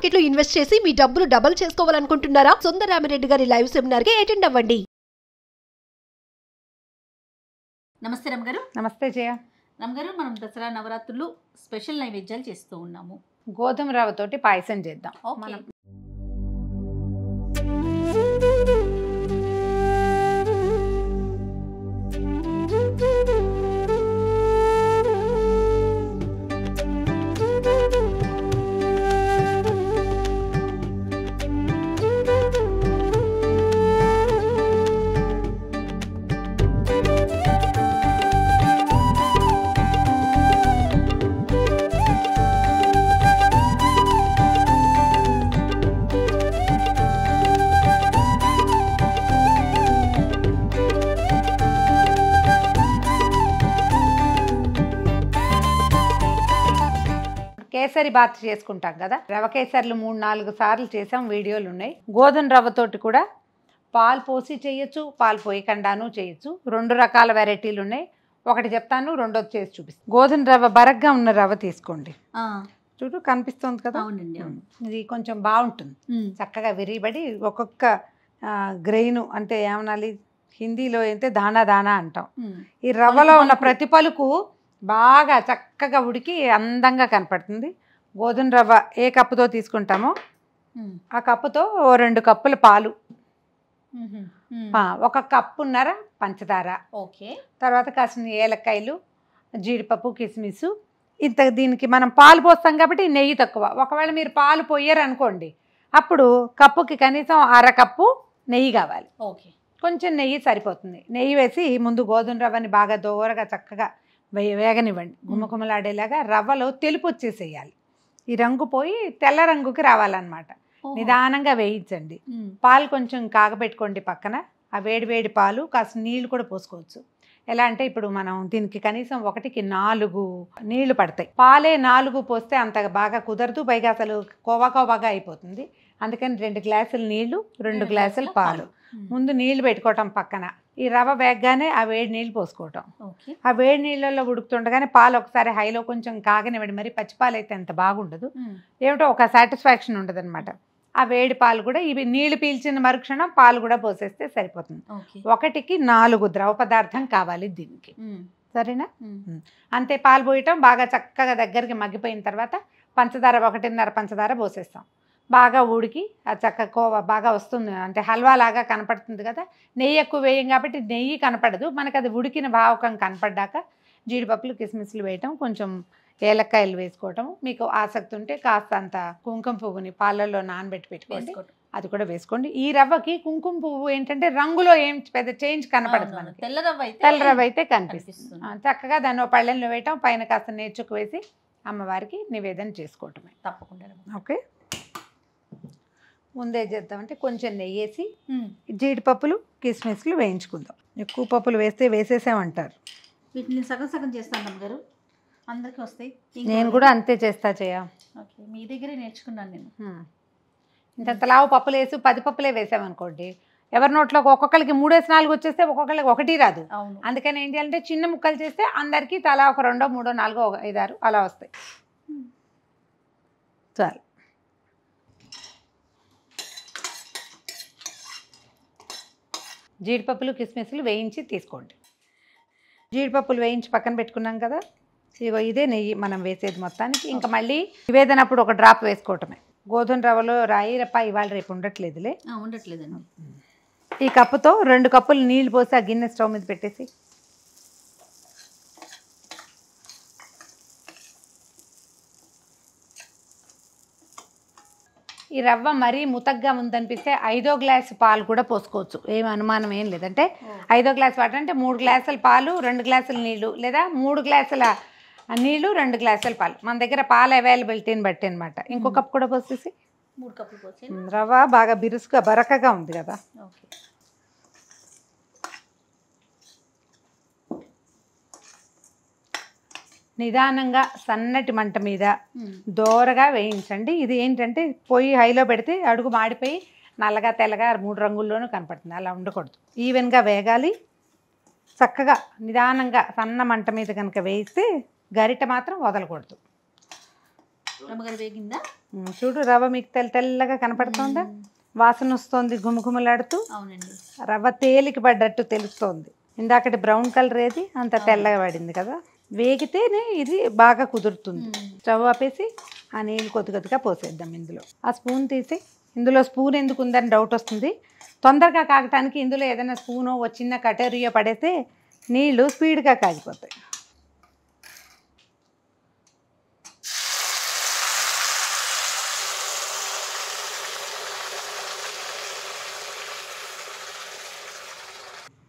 Market లో invest చేసి మీ డబ్బులు డబుల్ చేసుకోవాలనుకుంటున్నారా? సుందరరామిరెడ్డి గారి లైవ్ సెమినార్ కి అటెండ్ అవ్వండి. నమస్తే రమగారు. నమస్తే జయ. రమగారు, మనం దసరా నవరాత్రులు స్పెషల్ నైవేద్యాలు చేస్తూ ఉన్నాము. గోధుమ రవ్వతోటి పాయసం చేద్దాం. మనం కేసరి బాత్ చేసుకుంటాం కదా, రవ కేసర్లు 3-4 సార్లు చేసాం, వీడియోలు ఉన్నాయి. గోధుమ రవ్వతోటి కూడా పాలు పోసి చేయొచ్చు, పాలు పోయకుండాను చేయొచ్చు. 2 రకాల వెరైటీలు ఉన్నాయి. ఒకటి చెప్తాను, రెండోది చేసి చూపిస్తాను. గోధుమ రవ్వ బరగ్గా ఉన్న రవ్వ తీసుకోండి. చూడు కనిపిస్తుంది కదా, ఇది కొంచెం బాగుంటుంది, చక్కగా విరిబడి ఒక్కొక్క గ్రెయిన్ అంటే ఏమనాలి, హిందీలో అయితే దానా దానా అంటాం. ఈ రవ్వలో ఉన్న ప్రతి పలుకు బాగా చక్కగా ఉడికి అందంగా కనపడుతుంది. గోధుమ రవ్వ ఏ కప్పుతో తీసుకుంటామో ఆ కప్పుతో 2 కప్పుల పాలు, 1 కప్పున్నర పంచదార, ఓకే, తర్వాత కాసిన ఏలక్కాయలు, జీడిపప్పు, కిస్మిస్. ఇంత దీనికి మనం పాలు పోస్తాం కాబట్టి నెయ్యి తక్కువ. ఒకవేళ మీరు పాలు పోయారు అనుకోండి, అప్పుడు కప్పుకి కనీసం 1/2 కప్పు నెయ్యి కావాలి. ఓకే, కొంచెం నెయ్యి సరిపోతుంది. నెయ్యి వేసి ముందు గోధుమ రవ్వని బాగా దోరగా చక్కగా వేగనివ్వండి. గుమ్మగుమ్మలాడేలాగా రవ్వలో తెలుపు వచ్చేసేయాలి. ఈ రంగు పోయి తెల్ల రంగుకి రావాలన్నమాట. నిదానంగా వేయించండి. పాలు కొంచెం కాగబెట్టుకోండి పక్కన. ఆ వేడి వేడి పాలు కాస్త నీళ్లు కూడా పోసుకోవచ్చు. ఎలా అంటే ఇప్పుడు మనం దీనికి కనీసం 1కి 4 నీళ్లు పడతాయి. పాలే 4 పోస్తే అంత బాగా కుదరదు, పైగా అసలు కోవాగా అయిపోతుంది. అందుకని 2 గ్లాసులు నీళ్లు, 2 గ్లాసులు పాలు. ముందు నీళ్లు పెట్టుకోవటం పక్కన. ఈ రవ్వ వేగగానే ఆ వేడి నీళ్ళు పోసుకోవటం. ఆ వేడి నీళ్ళల్లో ఉడుకుతుండగానే పాలు ఒకసారి హైలో కొంచెం కాగనివ్వండి. మరి పచ్చిపాలు అయితే అంత బాగుండదు, ఏమిటో ఒక సాటిస్ఫాక్షన్ ఉండదు అనమాట. ఆ వేడి పాలు కూడా ఇవి నీళ్లు పీల్చిన మరుక్షణం పాలు కూడా పోసేస్తే సరిపోతుంది. 1కి 4 ద్రవ పదార్థం కావాలి దీనికి, సరేనా? అంతే. పాలు పోయటం బాగా చక్కగా దగ్గరికి మగ్గిపోయిన తర్వాత పంచదార 1.5 పంచదార పోసేస్తాం. బాగా ఉడికి ఆ చక్క కోవా బాగా వస్తుంది, అంటే హల్వా లాగా కనపడుతుంది కదా. నెయ్యి ఎక్కువ వేయం కాబట్టి నెయ్యి కనపడదు మనకు, అది ఉడికిన భావకం కనపడ్డాక జీడిపప్పులు, కిస్మిస్లు వేయటం, కొంచెం ఏలక్కాయలు వేసుకోవటం. మీకు ఆసక్తి ఉంటే కాస్త అంత కుంకుమ పువ్వుని పాలల్లో నానబెట్టి పెట్టుకోండి, అది కూడా వేసుకోండి. ఈ రవ్వకి కుంకుమ పువ్వు ఏంటంటే రంగులో ఏం పెద్ద చేంజ్ కనపడదు మనకి, తెల్ల రవ్వ అయితే కనిపిస్తుంది. చక్కగా దాన్ని పళ్ళెంలో వేయటం, పైన కాస్త నేర్చుకు వేసి అమ్మవారికి నివేదన చేసుకోవటమే. తప్పకుండా. ఓకే, ముందే చేద్దామంటే కొంచెం నెయ్యి వేసి జీడిపప్పులు, కిస్మిస్లు వేయించుకుందాం. ఎక్కువ పప్పులు వేస్తే వేసేసామంటారు. వీటిని సగం సగం చేస్తాను అమ్మగారు, అందరికీ వస్తాయి. నేను కూడా అంతే చేస్తా చేయ. ఓకే, మీ దగ్గరే నేర్చుకున్నాను నేను. ఇంత లావు పప్పులు వేసి 10 పప్పులే వేసామనుకోండి, ఎవరి నోట్లోకి ఒక్కొక్కరికి 3-4 వచ్చేస్తే ఒక్కొక్కరికి 1 రాదు. అందుకని ఏం చేయాలంటే చిన్న ముక్కలు చేస్తే అందరికీ తలా ఒక 2, 3, 4, 5, 6 అలా వస్తాయి. చాలు. జీడిపప్పులు, కిస్మిస్లు వేయించి తీసుకోండి. జీడిపప్పులు వేయించి పక్కన పెట్టుకున్నాం కదా, ఇగో ఇదే నెయ్యి మనం వేసేది మొత్తానికి. ఇంకా మళ్ళీ నివేదనప్పుడు 1 డ్రాప్ వేసుకోవటమే. గోధుమ రవ్వలో రాయిరప్ప ఇవాళ రేపు ఉండట్లేదులే, ఉండట్లేదండి. ఈ కప్పుతో 2 కప్పులు నీళ్లు పోసి ఆ గిన్నె స్టవ్ మీద పెట్టేసి ఈ రవ్వ మరీ ముతగ్గా ఉందనిపిస్తే 5వ గ్లాసు పాలు కూడా పోసుకోవచ్చు, ఏం అనుమానం ఏం లేదంటే. 5వ గ్లాసు వాటర్ అంటే 3 గ్లాసుల పాలు, 2 గ్లాసుల నీళ్లు, లేదా 3 గ్లాసుల నీళ్లు, 2 గ్లాసుల పాలు. మన దగ్గర పాలు అవైలబిలిటీని బట్టి అనమాట. ఇంకో కప్పు కూడా పోసేసి 3 కప్పులు పోసి. రవ్వ బాగా బిరుసుగా బరకగా ఉంది కదా, నిదానంగా సన్నటి మంట మీద దోరగా వేయించండి. ఇది ఏంటంటే పొయ్యి హైలో పెడితే అడుగు మాడిపోయి నల్లగా తెల్లగా 3 రంగుల్లోనూ కనపడుతుంది. అలా ఉండకూడదు, ఈవెన్గా వేగాలి. చక్కగా నిదానంగా సన్న మంట మీద కనుక వేయిస్తే గరిట మాత్రం వదలకూడదు. రమ్మగారు వేగిందా? చూడు రవ్వ మీకు తెల్లగా కనపడుతుందా, వాసన వస్తుంది గుమగుమలాడుతూ. అవునండి. రవ్వ తేలిక పడ్డట్టు తెలుస్తోంది. ఇందాకటి బ్రౌన్ కలర్ ఏది అంత తెల్లగా పడింది కదా, వేగితేనే ఇది బాగా కుదురుతుంది. స్టవ్ ఆపేసి ఆ నీళ్ళు కొద్దిగా పోసేద్దాం ఇందులో. ఆ స్పూన్ తీసి, ఇందులో స్పూన్ ఎందుకు ఉందని డౌట్ వస్తుంది. తొందరగా కాగటానికి ఇందులో ఏదైనా స్పూనో చిన్న కటోరియో పడేస్తే నీళ్ళు స్పీడ్గా కాగిపోతాయి.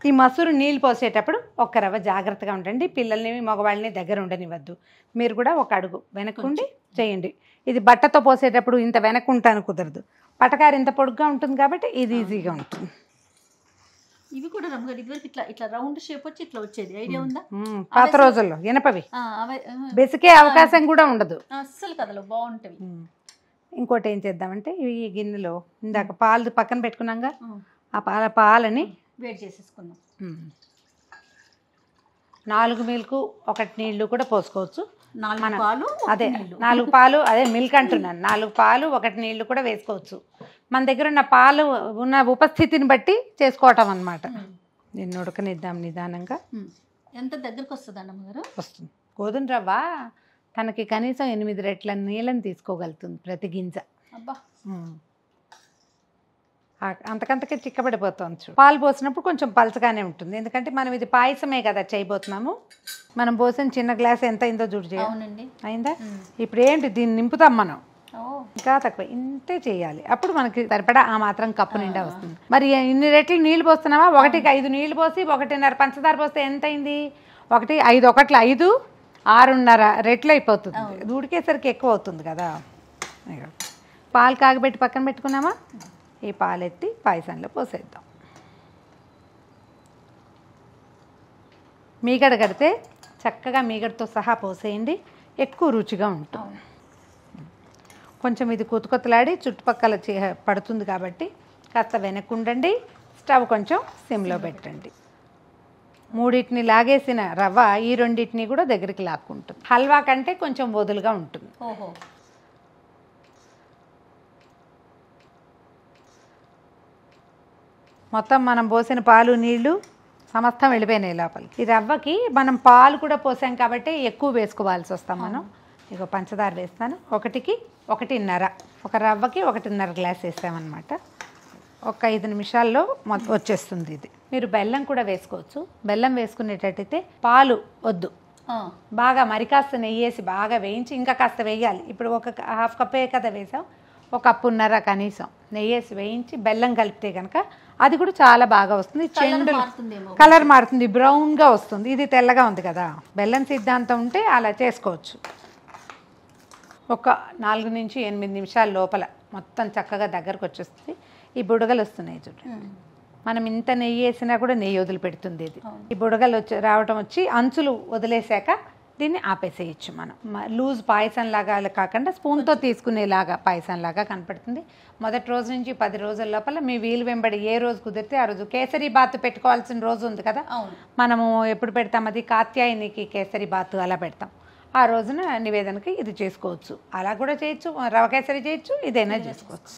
ఈ మసూరు నీళ్ళు పోసేటప్పుడు ఒక్క రవ్వ జాగ్రత్తగా ఉండండి. పిల్లల్ని మగవాళ్ళని దగ్గర ఉండనివ్వద్దు. మీరు కూడా ఒక అడుగు వెనక్కుండి చేయండి. ఇది బట్టతో పోసేటప్పుడు ఇంత వెనక్కుంటాను కుదరదు. పటకారు ఇంత పొడుగ్గా ఉంటుంది కాబట్టి ఇది ఈజీగా ఉంటుంది. ఇవి కూడా రమ్మగారు ఇదివరకు ఇట్లా ఇట్లా రౌండ్ షేప్ వచ్చి ఇట్లా వచ్చేది, ఐడియా ఉందా? పాత రోజుల్లో ఇనపవి బెసికే అవకాశం కూడా ఉండదు అస్సలు కదలో, బాగుంటవి. ఇంకోటి ఏం చేద్దామంటే ఈ గిన్నెలో ఇందాక పాలు పక్కన పెట్టుకున్నాగా, ఆ పాలని వేడి చేసేసుకుందాం. 4 మిల్క్ 1 నీళ్లు కూడా పోసుకోవచ్చు. 4 పాలు అదే 4 పాలు, అదే మిల్క్ అంటున్నాను. 4 పాలు 1 నీళ్లు కూడా వేసుకోవచ్చు. మన దగ్గర ఉన్న పాలు ఉన్న ఉపస్థితిని బట్టి చేసుకోవటం అన్నమాట. దీన్ని ఉడకనిద్దాం నిదానంగా. ఎంత దగ్గరకు వస్తుంది అన్నగారు? వస్తుంది. గోధుమ రవ్వ తనకి కనీసం 8 రెట్ల నీళ్ళని తీసుకోగలుగుతుంది ప్రతి గింజ. అబ్బా, అంతకంతకే చిక్కబడిపోతుంది. పాలు పోసినప్పుడు కొంచెం పలచగానే ఉంటుంది, ఎందుకంటే మనం ఇది పాయసమే కదా చేయబోతున్నాము. మనం పోసిన చిన్న గ్లాస్ ఎంత అయిందో చూడు చేయాలి. అవునండి, అయిందా? ఇప్పుడు ఏంటి దీన్ని నింపుతాం మనం, ఇంకా తక్కువ ఇంతే చేయాలి. అప్పుడు మనకి సరిపడా ఆ మాత్రం కప్పు నిండా వస్తుంది. మరి ఇన్ని రెట్లు నీళ్ళు పోస్తున్నావా? 1కి 5 నీళ్ళు పోసి 1.5 పంచదార పోస్తే ఎంత అయింది? 1 5 1 5 6.5 రెట్లు అయిపోతుంది. ఉడికేసరికి ఎక్కువ అవుతుంది కదా. పాలు కాగబెట్టి పక్కన పెట్టుకున్నామా? ఈ పాలు ఎత్తి పాయసంలో పోసేద్దాం. మీగడ కడితే చక్కగా మీగడతో సహా పోసేయండి, ఎక్కువ రుచిగా ఉంటుంది. కొంచెం ఇది కొత్తలాడి చుట్టుపక్కల పడుతుంది కాబట్టి కాస్త వెనక్కుండండి. స్టవ్ కొంచెం సిమ్లో పెట్టండి. 3 లాగేసిన రవ్వ ఈ 2 కూడా దగ్గరికి లాక్కుంటుంది. హల్వా కంటే కొంచెం వదులుగా ఉంటుంది. ఓహో, మొత్తం మనం పోసిన పాలు నీళ్లు సమస్తం వెళ్ళిపోయినాయి లోపలికి. ఈ రవ్వకి మనం పాలు కూడా పోసాం కాబట్టి ఎక్కువ వేసుకోవాల్సి వస్తాం మనం. ఇక పంచదార వేస్తాను. 1కి 1.5, ఒక రవ్వకి 1.5 గ్లాస్ వేసామన్నమాట. ఒక 5 నిమిషాల్లో వచ్చేస్తుంది ఇది. మీరు బెల్లం కూడా వేసుకోవచ్చు. బెల్లం వేసుకునేటట్టయితే పాలు వద్దు, బాగా మరి కాస్త నెయ్యి వేసి బాగా వేయించి, ఇంకా కాస్త వేయాలి. ఇప్పుడు ఒక హాఫ్ కప్పే కదా వేసాం, 1.5 కప్పు కనీసం నెయ్యి వేసి వేయించి బెల్లం కలిపితే కనుక అది కూడా చాలా బాగా వస్తుంది. చెండు కలర్ మారుతుంది, బ్రౌన్గా వస్తుంది. ఇది తెల్లగా ఉంది కదా. బెల్లం సిద్ధాంతం ఉంటే అలా చేసుకోవచ్చు. ఒక 4 నుంచి 8 నిమిషాల లోపల మొత్తం చక్కగా దగ్గరకు వచ్చేస్తుంది. ఈ బుడగలు వస్తున్నాయి చూడండి. మనం ఇంత నెయ్యి వేసినా కూడా నెయ్యి వదిలిపెడుతుంది ఇది. ఈ బుడగలు రావటం వచ్చి అంచులు వదిలేసాక దీన్ని ఆపేసేయచ్చు. మనం లూజ్ పాయసం లాగా కాకుండా స్పూన్తో తీసుకునేలాగా పాయసం లాగా కనపడుతుంది. మొదటి రోజు నుంచి 10 రోజుల లోపల మీ వీలు వెంబడి ఏ రోజు కుదిరితే ఆ రోజు. కేసరి బాత్ పెట్టుకోవాల్సిన రోజు ఉంది కదా, మనము ఎప్పుడు పెడతాం? అది కాత్యాయనికి కేసరి బాత్ అలా పెడతాం. ఆ రోజున నివేదనకి ఇది చేసుకోవచ్చు. అలా కూడా చేయొచ్చు, రవ కేసరి చేయొచ్చు, ఇదైనా చేసుకోవచ్చు.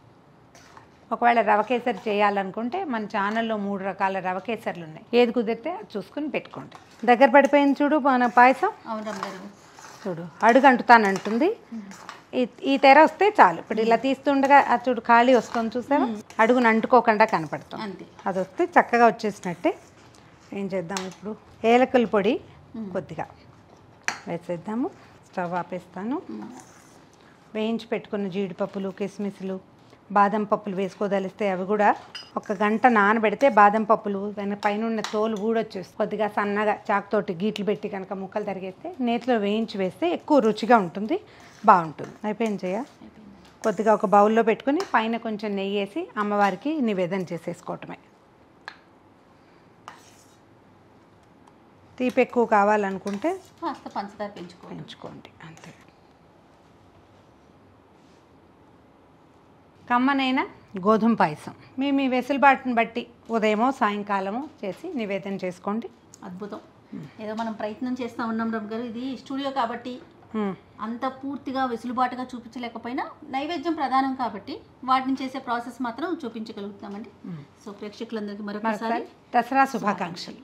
ఒకవేళ రవ కేసరి చేయాలనుకుంటే మన ఛానల్లో 3 రకాల రవ కేసర్లు ఉన్నాయి. ఏది కుదిరితే అది చూసుకుని పెట్టుకోండి. దగ్గర పడిపోయింది చూడు మన పాయసం. చూడు అడుగు అంటుతానంటుంది. ఈ తెర వస్తే చాలు. ఇప్పుడు ఇలా తీస్తుండగా అది చూడు ఖాళీ వస్తుంది, చూసావా? అడుగును అంటుకోకుండా కనపడతాం. అది వస్తే చక్కగా వచ్చేసినట్టే. ఏం చేద్దాం ఇప్పుడు? ఏలకల పొడి కొద్దిగా వేసేద్దాము. స్టవ్ ఆపేస్తాను. వేయించి పెట్టుకున్న జీడిపప్పులు, కిస్మిస్లు, బాదం పప్పులు వేసుకోదలిస్తే అవి కూడా 1 గంట నానబెడితే బాదం పప్పులు పైన ఉన్న తోలు ఊడొచ్చేసి కొద్దిగా సన్నగా చాకుతోటి గీట్లు పెట్టి కనుక ముక్కలు తరిగేస్తే నేతిలో వేయించి వేస్తే ఎక్కువ రుచిగా ఉంటుంది, బాగుంటుంది. అయిపోయింది చేయ. కొద్దిగా ఒక బౌల్లో పెట్టుకుని పైన కొంచెం నెయ్యి వేసి అమ్మవారికి నివేదన చేసేసుకోవటమే. తీపి ఎక్కువ కావాలనుకుంటే పంచదార పెంచుకోండి, అంతే. కమ్మనైనా గోధుమ పాయసం మీ వెసులుబాటుని బట్టి ఉదయమో సాయంకాలమో చేసి నివేదన చేసుకోండి. అద్భుతం. ఏదో మనం ప్రయత్నం చేస్తూ ఉన్నాం రమ్మ గారు. ఇది స్టూడియో కాబట్టి అంత పూర్తిగా వెసులుబాటుగా చూపించలేకపోయినా నైవేద్యం ప్రధానం కాబట్టి వాటిని చేసే ప్రాసెస్ మాత్రం చూపించగలుగుతామండి. సో ప్రేక్షకులందరికీ మరొకసారి దసరా శుభాకాంక్షలు.